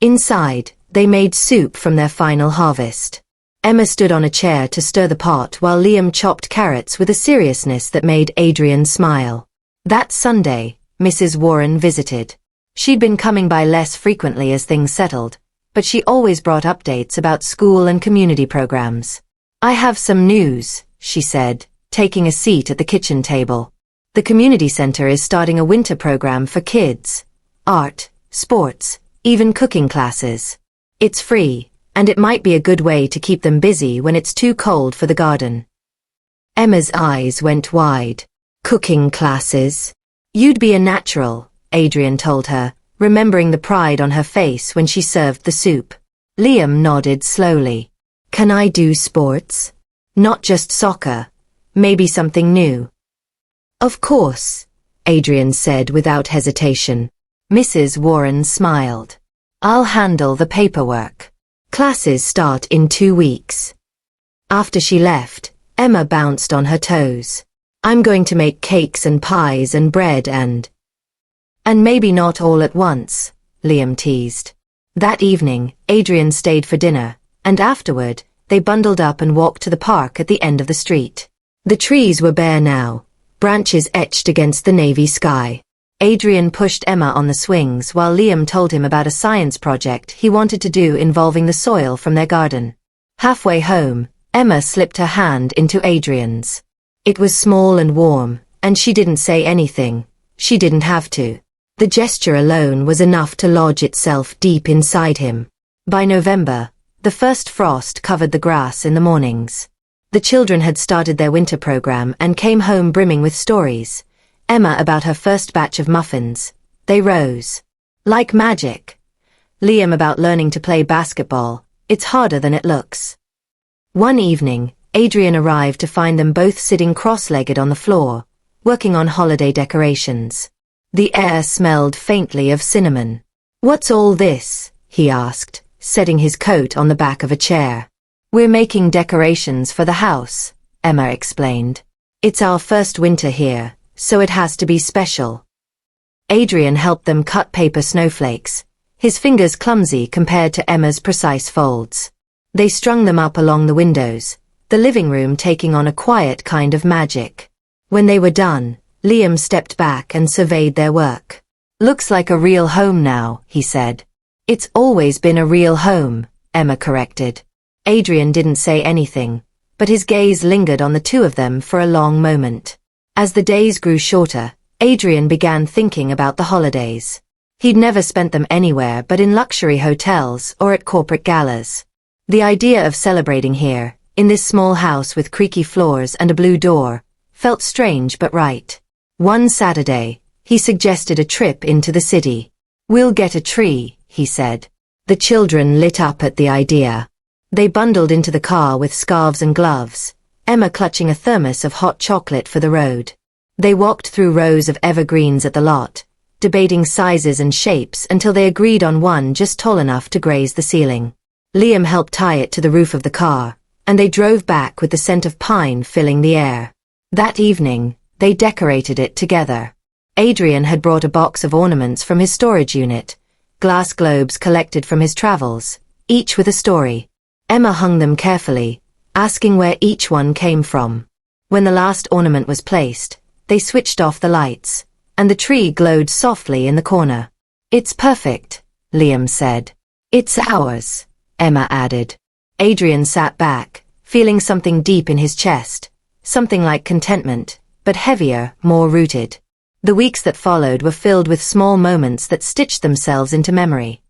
Inside, they made soup from their final harvest. Emma stood on a chair to stir the pot while Liam chopped carrots with a seriousness that made Adrian smile. That Sunday, Mrs. Warren visited. She'd been coming by less frequently as things settled, but she always brought updates about school and community programs. "I have some news," she said, taking a seat at the kitchen table. "The community center is starting a winter program for kids. Art, sports, even cooking classes. It's free, and it might be a good way to keep them busy when it's too cold for the garden." Emma's eyes went wide. "Cooking classes? You'd be a natural," Adrian told her, remembering the pride on her face when she served the soup. Liam nodded slowly. "Can I do sports? Not just soccer. Maybe something new." "Of course," Adrian said without hesitation. Mrs. Warren smiled. "I'll handle the paperwork. Classes start in 2 weeks." After she left, Emma bounced on her toes. "I'm going to make cakes and pies and bread and maybe not all at once," Liam teased. That evening, Adrian stayed for dinner, and afterward, they bundled up and walked to the park at the end of the street. The trees were bare now, branches etched against the navy sky. Adrian pushed Emma on the swings while Liam told him about a science project he wanted to do involving the soil from their garden. Halfway home, Emma slipped her hand into Adrian's. It was small and warm, and she didn't say anything. She didn't have to. The gesture alone was enough to lodge itself deep inside him. By November, the first frost covered the grass in the mornings. The children had started their winter program and came home brimming with stories. Emma about her first batch of muffins. They rose. Like magic. Liam about learning to play basketball. It's harder than it looks. One evening, Adrian arrived to find them both sitting cross-legged on the floor, working on holiday decorations. The air smelled faintly of cinnamon. "What's all this?" he asked, setting his coat on the back of a chair. "We're making decorations for the house," Emma explained. "It's our first winter here, so it has to be special." Adrian helped them cut paper snowflakes, his fingers clumsy compared to Emma's precise folds. They strung them up along the windows, the living room taking on a quiet kind of magic. When they were done, Liam stepped back and surveyed their work. "Looks like a real home now," he said. "It's always been a real home," Emma corrected. Adrian didn't say anything, but his gaze lingered on the two of them for a long moment. As the days grew shorter, Adrian began thinking about the holidays. He'd never spent them anywhere but in luxury hotels or at corporate galas. The idea of celebrating here, in this small house with creaky floors and a blue door, felt strange but right. One Saturday, he suggested a trip into the city. "We'll get a tree," he said. The children lit up at the idea. They bundled into the car with scarves and gloves, Emma clutching a thermos of hot chocolate for the road. They walked through rows of evergreens at the lot, debating sizes and shapes until they agreed on one just tall enough to graze the ceiling. Liam helped tie it to the roof of the car, and they drove back with the scent of pine filling the air. That evening, they decorated it together. Adrian had brought a box of ornaments from his storage unit, glass globes collected from his travels, each with a story. Emma hung them carefully, asking where each one came from. When the last ornament was placed, they switched off the lights, and the tree glowed softly in the corner. "It's perfect," Liam said. "It's ours," Emma added. Adrian sat back, feeling something deep in his chest, something like contentment, but heavier, more rooted. The weeks that followed were filled with small moments that stitched themselves into memory.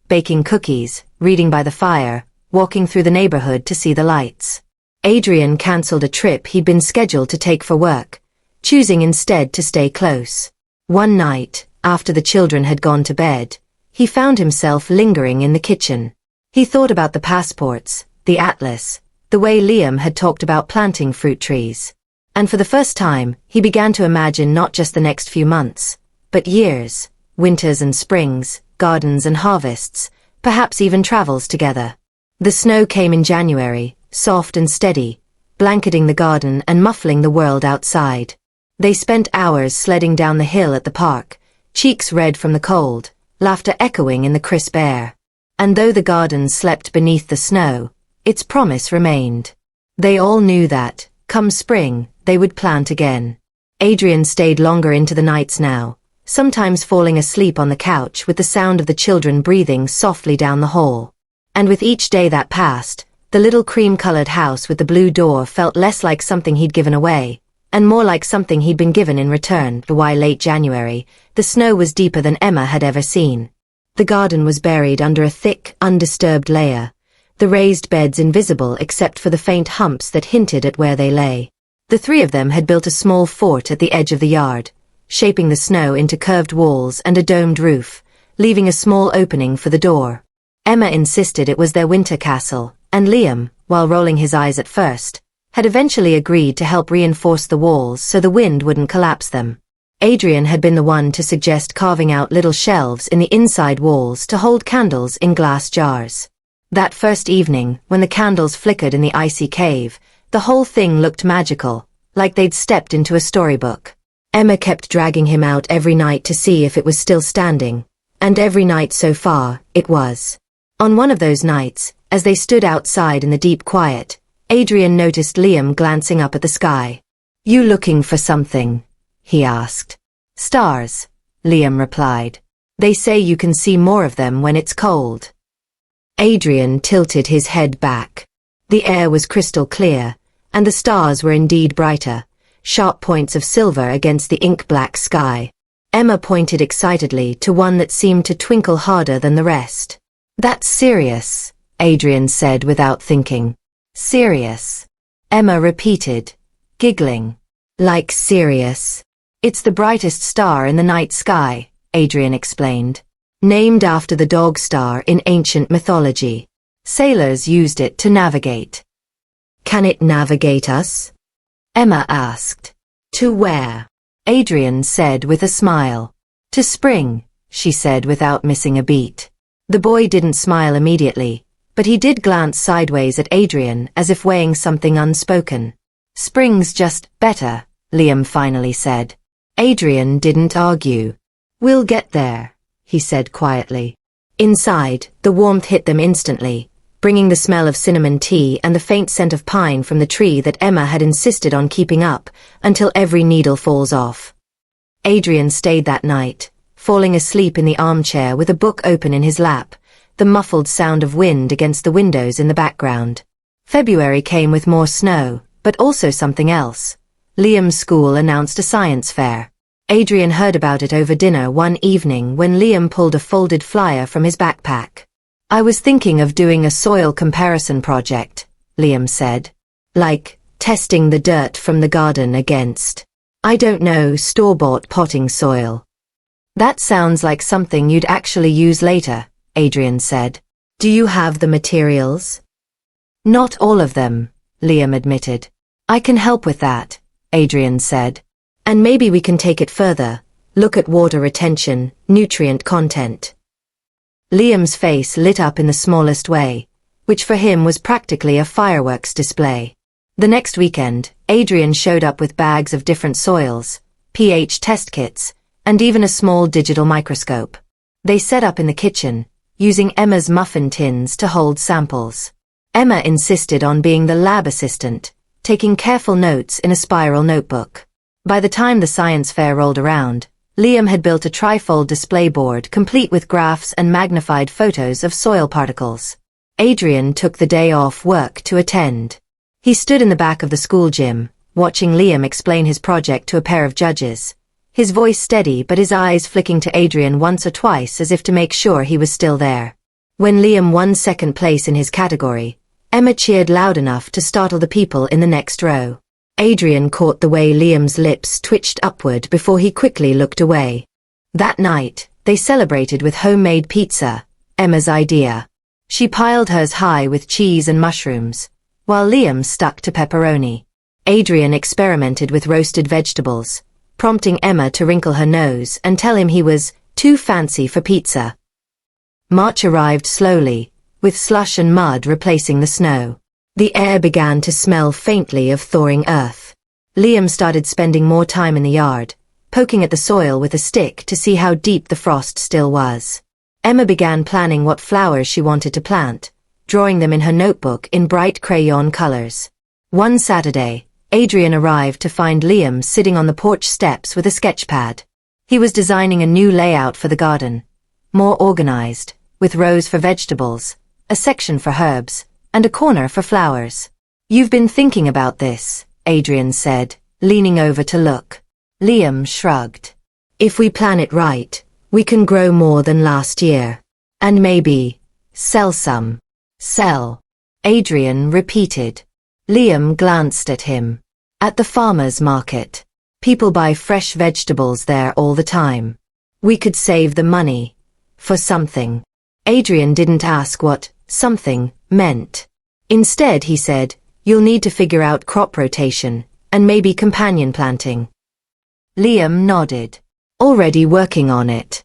Baking cookies, reading by the fire, walking through the neighborhood to see the lights. Adrian cancelled a trip he'd been scheduled to take for work, choosing instead to stay close. One night, after the children had gone to bed, he found himself lingering in the kitchen. He thought about the passports, the atlas, the way Liam had talked about planting fruit trees. And for the first time, he began to imagine not just the next few months, but years, winters and springs, gardens and harvests, perhaps even travels together. The snow came in January, soft and steady, blanketing the garden and muffling the world outside. They spent hours sledding down the hill at the park, cheeks red from the cold, laughter echoing in the crisp air. And though the garden slept beneath the snow, its promise remained. They all knew that, come spring, they would plant again. Adrian stayed longer into the nights now, sometimes falling asleep on the couch with the sound of the children breathing softly down the hall. And with each day that passed, the little cream-colored house with the blue door felt less like something he'd given away, and more like something he'd been given in return. By late January, the snow was deeper than Emma had ever seen. The garden was buried under a thick, undisturbed layer, the raised beds invisible except for the faint humps that hinted at where they lay. The three of them had built a small fort at the edge of the yard, shaping the snow into curved walls and a domed roof, leaving a small opening for the door. Emma insisted it was their winter castle, and Liam, while rolling his eyes at first, had eventually agreed to help reinforce the walls so the wind wouldn't collapse them. Adrian had been the one to suggest carving out little shelves in the inside walls to hold candles in glass jars. That first evening, when the candles flickered in the icy cave, the whole thing looked magical, like they'd stepped into a storybook. Emma kept dragging him out every night to see if it was still standing, and every night so far, it was. On one of those nights, as they stood outside in the deep quiet, Adrian noticed Liam glancing up at the sky. "You looking for something?" he asked. "Stars," Liam replied. "They say you can see more of them when it's cold." Adrian tilted his head back. The air was crystal clear, and the stars were indeed brighter, sharp points of silver against the ink-black sky. Emma pointed excitedly to one that seemed to twinkle harder than the rest. "That's Sirius," Adrian said without thinking. "Sirius," Emma repeated, giggling. "Like Sirius. It's the brightest star in the night sky," Adrian explained. "Named after the dog star in ancient mythology. Sailors used it to navigate." "Can it navigate us?" Emma asked. "To where?" Adrian said with a smile. "To spring," she said without missing a beat. The boy didn't smile immediately, but he did glance sideways at Adrian as if weighing something unspoken. "Spring's just better," Liam finally said. Adrian didn't argue. "We'll get there," he said quietly. Inside, the warmth hit them instantly, bringing the smell of cinnamon tea and the faint scent of pine from the tree that Emma had insisted on keeping up until every needle falls off. Adrian stayed that night, falling asleep in the armchair with a book open in his lap, the muffled sound of wind against the windows in the background. February came with more snow, but also something else. Liam's school announced a science fair. Adrian heard about it over dinner one evening when Liam pulled a folded flyer from his backpack. "I was thinking of doing a soil comparison project," Liam said. "Like, testing the dirt from the garden against, I don't know, store-bought potting soil." "That sounds like something you'd actually use later," Adrian said. "Do you have the materials?" Not all of them, Liam admitted. I can help with that, Adrian said. And maybe we can take it further, look at water retention, nutrient content. Liam's face lit up in the smallest way, which for him was practically a fireworks display. The next weekend, Adrian showed up with bags of different soils, pH test kits, and even a small digital microscope. They set up in the kitchen, using Emma's muffin tins to hold samples. Emma insisted on being the lab assistant, taking careful notes in a spiral notebook. By the time the science fair rolled around, Liam had built a trifold display board complete with graphs and magnified photos of soil particles. Adrian took the day off work to attend. He stood in the back of the school gym, watching Liam explain his project to a pair of judges, his voice steady but his eyes flicking to Adrian once or twice as if to make sure he was still there. When Liam won second place in his category, Emma cheered loud enough to startle the people in the next row. Adrian caught the way Liam's lips twitched upward before he quickly looked away. That night, they celebrated with homemade pizza, Emma's idea. She piled hers high with cheese and mushrooms, while Liam stuck to pepperoni. Adrian experimented with roasted vegetables, prompting Emma to wrinkle her nose and tell him he was too fancy for pizza. March arrived slowly, with slush and mud replacing the snow. The air began to smell faintly of thawing earth. Liam started spending more time in the yard, poking at the soil with a stick to see how deep the frost still was. Emma began planning what flowers she wanted to plant, drawing them in her notebook in bright crayon colors. One Saturday, Adrian arrived to find Liam sitting on the porch steps with a sketch pad. He was designing a new layout for the garden, more organized, with rows for vegetables, a section for herbs, and a corner for flowers. You've been thinking about this, Adrian said, leaning over to look. Liam shrugged. If we plan it right, we can grow more than last year. And maybe sell some. Sell. Adrian repeated. Liam glanced at him. At the farmer's market. People buy fresh vegetables there all the time. We could save the money. For something. Adrian didn't ask what something meant. Instead, he said, you'll need to figure out crop rotation, and maybe companion planting. Liam nodded. Already working on it.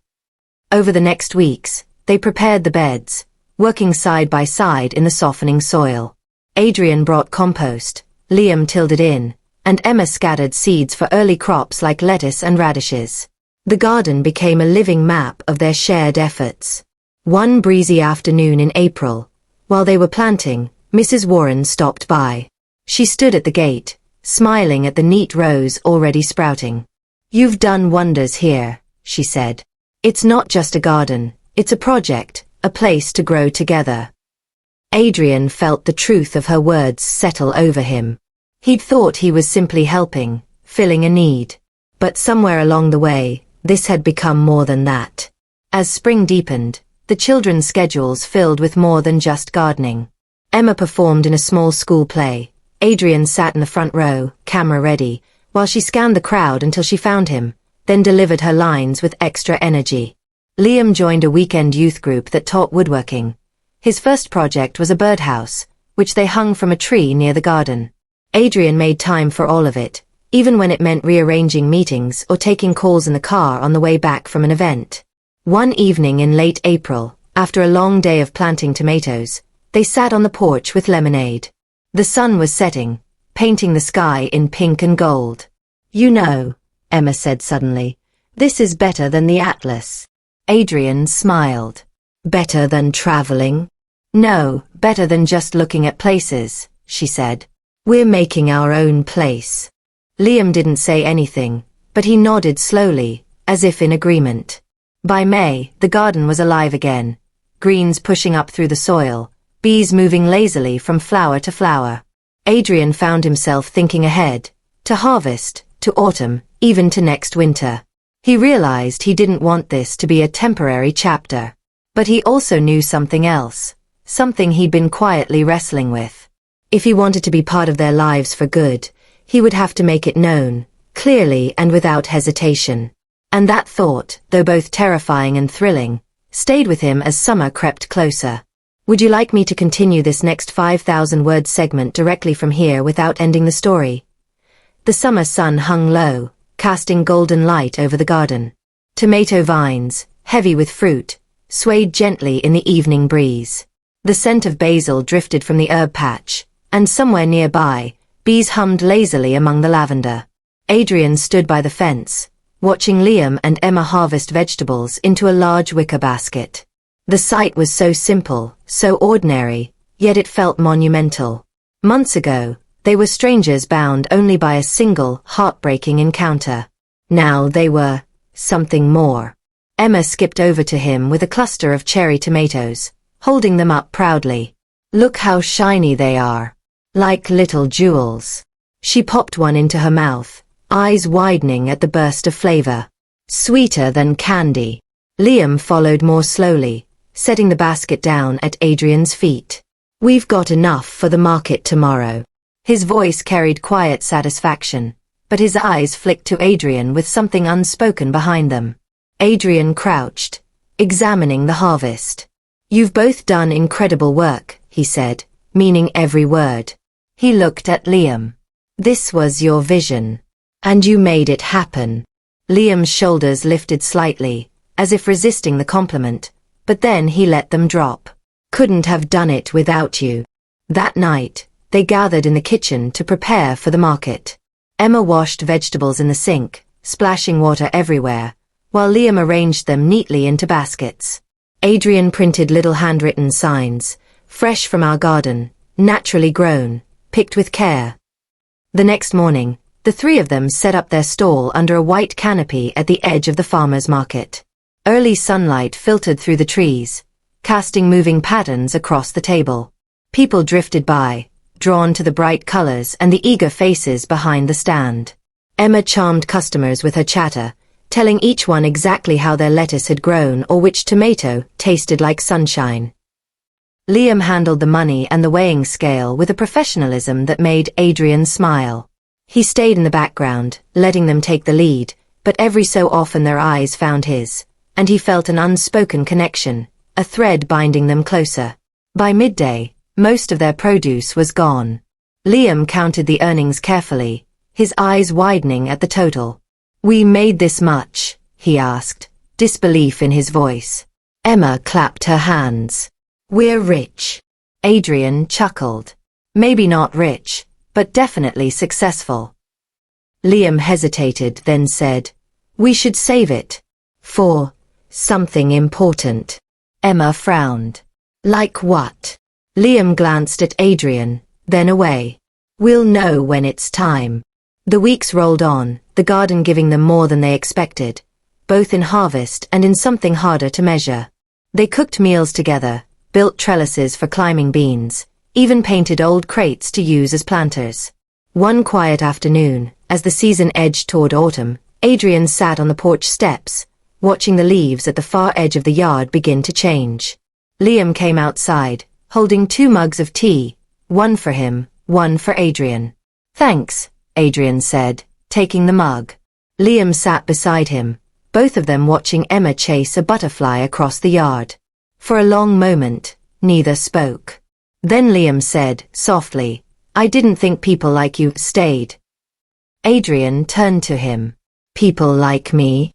Over the next weeks, they prepared the beds, working side by side in the softening soil. Adrian brought compost, Liam tilled it in, and Emma scattered seeds for early crops like lettuce and radishes. The garden became a living map of their shared efforts. One breezy afternoon in April, while they were planting, Mrs. Warren stopped by. She stood at the gate, smiling at the neat rows already sprouting. You've done wonders here, she said. It's not just a garden, it's a project, a place to grow together. Adrian felt the truth of her words settle over him. He'd thought he was simply helping, filling a need. But somewhere along the way, this had become more than that. As spring deepened, the children's schedules filled with more than just gardening. Emma performed in a small school play. Adrian sat in the front row, camera ready, while she scanned the crowd until she found him, then delivered her lines with extra energy. Liam joined a weekend youth group that taught woodworking. His first project was a birdhouse, which they hung from a tree near the garden. Adrian made time for all of it, even when it meant rearranging meetings or taking calls in the car on the way back from an event. One evening in late April, after a long day of planting tomatoes, they sat on the porch with lemonade. The sun was setting, painting the sky in pink and gold. You know, Emma said suddenly, this is better than the atlas. Adrian smiled. Better than traveling? No, better than just looking at places, she said. We're making our own place. Liam didn't say anything, but he nodded slowly, as if in agreement. By May, the garden was alive again, greens pushing up through the soil, bees moving lazily from flower to flower. Adrian found himself thinking ahead, to harvest, to autumn, even to next winter. He realized he didn't want this to be a temporary chapter. But he also knew something else, something he'd been quietly wrestling with. If he wanted to be part of their lives for good, he would have to make it known, clearly and without hesitation. And that thought, though both terrifying and thrilling, stayed with him as summer crept closer. Would you like me to continue this next 5,000-word segment directly from here without ending the story? The summer sun hung low, casting golden light over the garden. Tomato vines, heavy with fruit, swayed gently in the evening breeze. The scent of basil drifted from the herb patch, and somewhere nearby, bees hummed lazily among the lavender. Adrian stood by the fence, watching Liam and Emma harvest vegetables into a large wicker basket. The sight was so simple, so ordinary, yet it felt monumental. Months ago, they were strangers bound only by a single, heartbreaking encounter. Now they were something more. Emma skipped over to him with a cluster of cherry tomatoes, holding them up proudly. Look how shiny they are. Like little jewels. She popped one into her mouth, eyes widening at the burst of flavor. Sweeter than candy. Liam followed more slowly, setting the basket down at Adrian's feet. We've got enough for the market tomorrow. His voice carried quiet satisfaction, but his eyes flicked to Adrian with something unspoken behind them. Adrian crouched, examining the harvest. You've both done incredible work, he said, meaning every word. He looked at Liam. This was your vision. And you made it happen. Liam's shoulders lifted slightly, as if resisting the compliment, but then he let them drop. Couldn't have done it without you. That night, they gathered in the kitchen to prepare for the market. Emma washed vegetables in the sink, splashing water everywhere, while Liam arranged them neatly into baskets. Adrian printed little handwritten signs, fresh from our garden, naturally grown, picked with care. The next morning, the three of them set up their stall under a white canopy at the edge of the farmer's market. Early sunlight filtered through the trees, casting moving patterns across the table. People drifted by, drawn to the bright colors and the eager faces behind the stand. Emma charmed customers with her chatter, telling each one exactly how their lettuce had grown or which tomato tasted like sunshine. Liam handled the money and the weighing scale with a professionalism that made Adrian smile. He stayed in the background, letting them take the lead, but every so often their eyes found his, and he felt an unspoken connection, a thread binding them closer. By midday, most of their produce was gone. Liam counted the earnings carefully, his eyes widening at the total. We made this much, he asked, disbelief in his voice. Emma clapped her hands. We're rich. Adrian chuckled. Maybe not rich, but definitely successful. Liam hesitated, then said, we should save it. For something important. Emma frowned. Like what? Liam glanced at Adrian, then away. We'll know when it's time. The weeks rolled on, the garden giving them more than they expected, both in harvest and in something harder to measure. They cooked meals together, built trellises for climbing beans, even painted old crates to use as planters. One quiet afternoon, as the season edged toward autumn, Adrian sat on the porch steps, watching the leaves at the far edge of the yard begin to change. Liam came outside, holding 2 mugs of tea, one for him, one for Adrian. Thanks, Adrian said, taking the mug. Liam sat beside him, both of them watching Emma chase a butterfly across the yard. For a long moment, neither spoke. Then Liam said, softly, I didn't think people like you stayed. Adrian turned to him. People like me?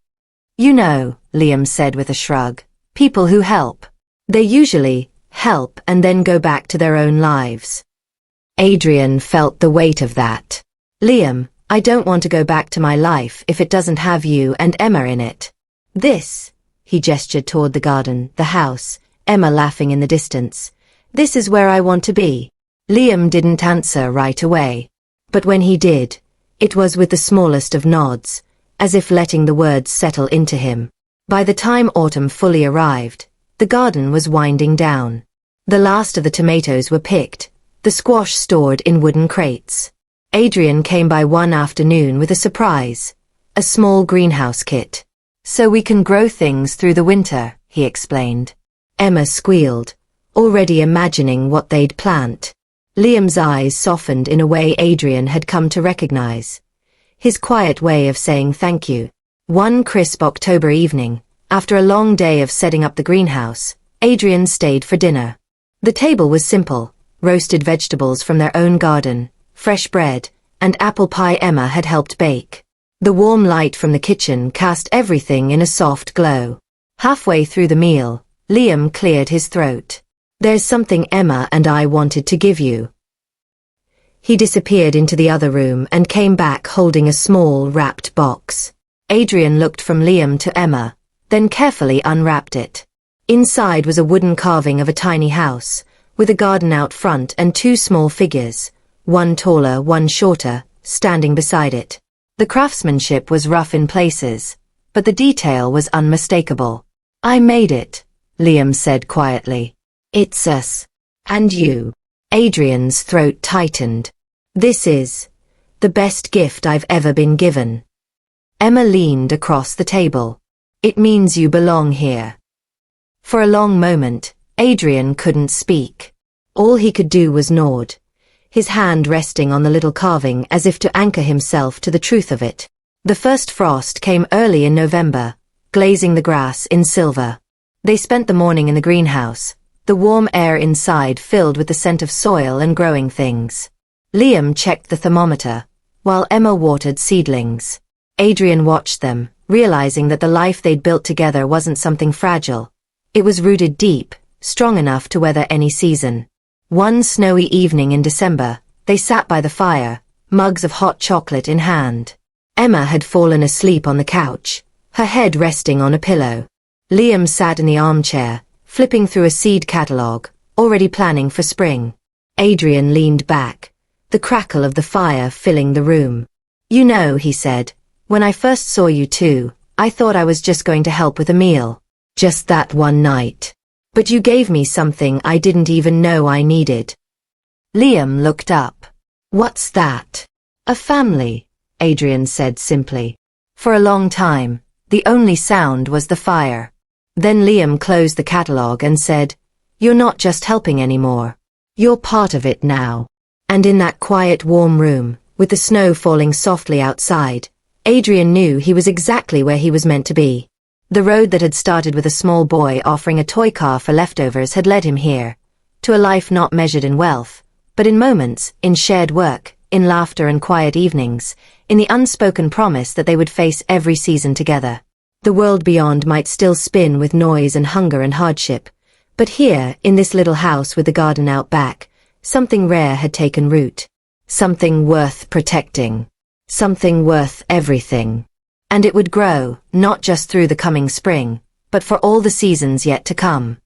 You know, Liam said with a shrug, people who help. They usually help and then go back to their own lives. Adrian felt the weight of that. Liam, I don't want to go back to my life if it doesn't have you and Emma in it. This, he gestured toward the garden, the house, Emma laughing in the distance. This is where I want to be. Liam didn't answer right away. But when he did, it was with the smallest of nods, as if letting the words settle into him. By the time autumn fully arrived, the garden was winding down. The last of the tomatoes were picked, the squash stored in wooden crates. Adrian came by one afternoon with a surprise, a small greenhouse kit. So we can grow things through the winter, he explained. Emma squealed, already imagining what they'd plant. Liam's eyes softened in a way Adrian had come to recognize. His quiet way of saying thank you. One crisp October evening, after a long day of setting up the greenhouse, Adrian stayed for dinner. The table was simple: roasted vegetables from their own garden, fresh bread, and apple pie Emma had helped bake. The warm light from the kitchen cast everything in a soft glow. Halfway through the meal, Liam cleared his throat. "There's something Emma and I wanted to give you." He disappeared into the other room and came back holding a small, wrapped box. Adrian looked from Liam to Emma, then carefully unwrapped it. Inside was a wooden carving of a tiny house, with a garden out front and two small figures, one taller, one shorter, standing beside it. The craftsmanship was rough in places, but the detail was unmistakable. "I made it," Liam said quietly. "It's us. And you." Adrian's throat tightened. "This is the best gift I've ever been given." Emma leaned across the table. "It means you belong here." For a long moment, Adrian couldn't speak. All he could do was nod, his hand resting on the little carving as if to anchor himself to the truth of it. The first frost came early in November, glazing the grass in silver. They spent the morning in the greenhouse, the warm air inside filled with the scent of soil and growing things. Liam checked the thermometer, while Emma watered seedlings. Adrian watched them, realizing that the life they'd built together wasn't something fragile. It was rooted deep, strong enough to weather any season. One snowy evening in December, they sat by the fire, mugs of hot chocolate in hand. Emma had fallen asleep on the couch, her head resting on a pillow. Liam sat in the armchair, flipping through a seed catalogue, already planning for spring. Adrian leaned back, the crackle of the fire filling the room. "You know," he said, "when I first saw you two, I thought I was just going to help with a meal. Just that one night. But you gave me something I didn't even know I needed." Liam looked up. "What's that?" "A family," Adrian said simply. For a long time, the only sound was the fire. Then Liam closed the catalogue and said, "You're not just helping anymore. You're part of it now." And in that quiet, warm room, with the snow falling softly outside, Adrian knew he was exactly where he was meant to be. The road that had started with a small boy offering a toy car for leftovers had led him here, to a life not measured in wealth, but in moments, in shared work, in laughter and quiet evenings, in the unspoken promise that they would face every season together. The world beyond might still spin with noise and hunger and hardship, but here, in this little house with the garden out back, something rare had taken root. Something worth protecting. Something worth everything. And it would grow, not just through the coming spring, but for all the seasons yet to come.